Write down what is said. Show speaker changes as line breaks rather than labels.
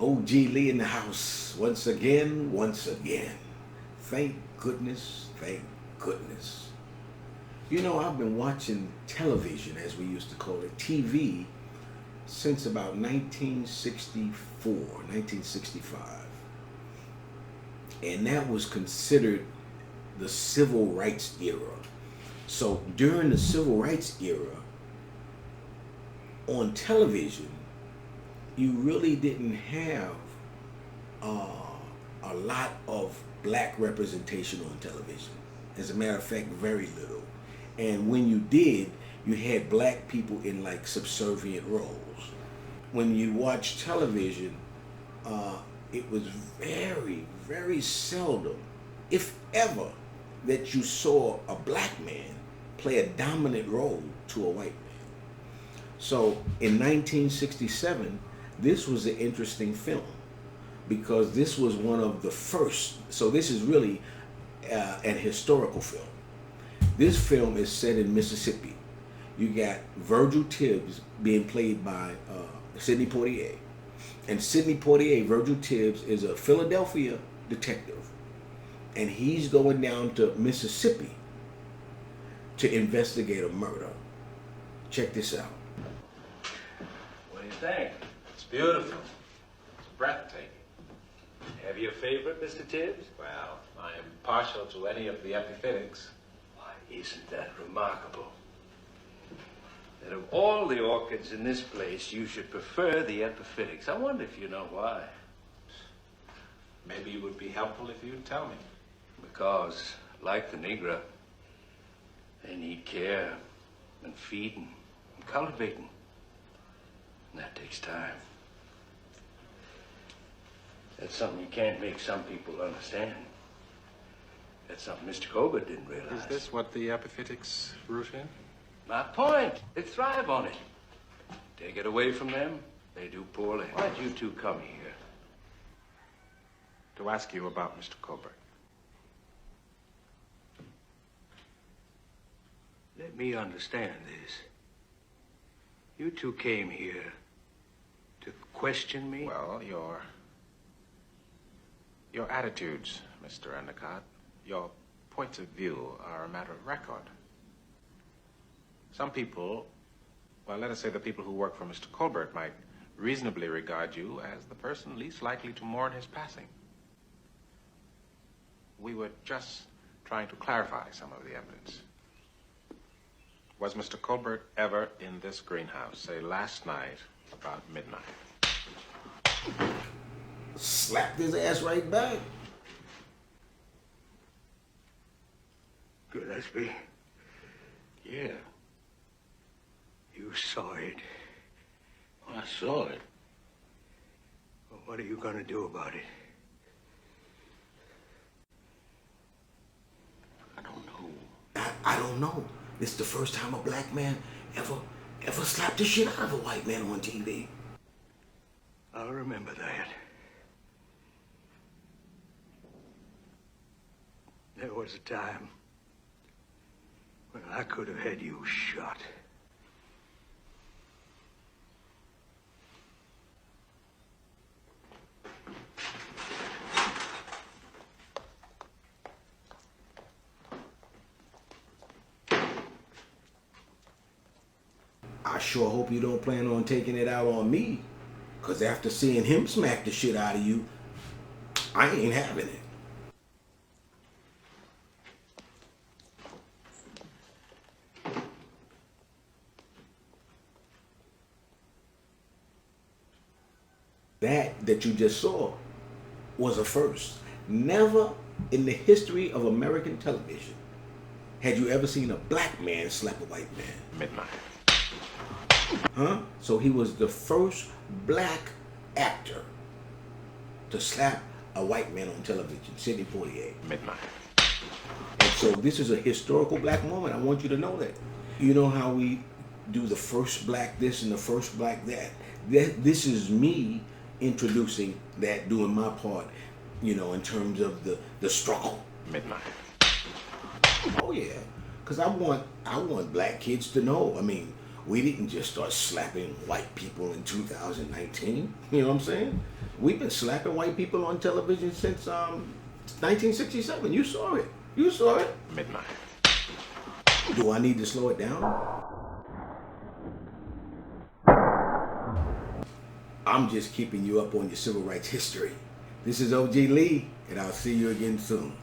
OG Lee in the house once again, once again. Thank goodness, thank goodness. You know, I've been watching television, as we used to call it, TV, since about 1964, 1965. And that was considered the civil rights era. So during the civil rights era, on television, you really didn't have a lot of black representation on television. As a matter of fact, very little. And when you did, you had black people in like subservient roles. When you watch television, it was very, very seldom, if ever, that you saw a black man play a dominant role to a white man. So in 1967, this was an interesting film because this was one of the first. So this is really an historical film. This film is set in Mississippi. You got Virgil Tibbs being played by Sidney Poitier. And Sidney Poitier, Virgil Tibbs, is a Philadelphia detective. And he's going down to Mississippi to investigate a murder. Check this out.
What do you think? It's beautiful. It's breathtaking. Have you a favorite, Mr. Tibbs? Well, I am partial to any of the epiphytics. Why, isn't that remarkable? That of all the orchids in this place, you should prefer the epiphytics. I wonder if you know why.
Maybe it would be helpful if you'd tell me.
Because, like the Negro, they need care and feeding and cultivating. And that takes time. That's something you can't make some people understand. That's something Mr. Colbert didn't realize.
Is this what the epiphytics root in?
My point. They thrive on it. Take it away from them, they do poorly. Why'd you two come here?
To ask you about Mr. Colbert.
Let me understand this. You two came here to question me?
Well, your attitudes, Mr. Endicott, your points of view are a matter of record. Some people, well, let us say the people who work for Mr. Colbert might reasonably regard you as the person least likely to mourn his passing. We were just trying to clarify some of the evidence. Was Mr. Colbert ever in this greenhouse, say last night, about midnight?
Slapped his ass right back.
Gillespie. Yeah. You saw it. I saw it. Well, what are you gonna do about it? I don't know.
I don't know. This is the first time a black man ever slapped the shit out of a white man on TV.
I'll remember that. There was a time when I could have had you shot.
I sure hope you don't plan on taking it out on me. Because after seeing him smack the shit out of you, I ain't having it. That you just saw was a first. Never in the history of American television had you ever seen a black man slap a white man.
Midnight.
Huh? So he was the first black actor to slap a white man on television, Sidney Poitier.
Midnight.
And so this is a historical black moment. I want you to know that. You know how we do the first black this and the first black that? This is me introducing that, doing my part, you know, in terms of the struggle.
Midnight.
Oh yeah, because I want black kids to know. I mean, We didn't just start slapping white people in 2019. You know what I'm saying? We've been slapping white people on television since 1967. You saw it. You saw it.
Midnight.
Do I need to slow it down? I'm just keeping you up on your civil rights history. This is OG Lee, and I'll see you again soon.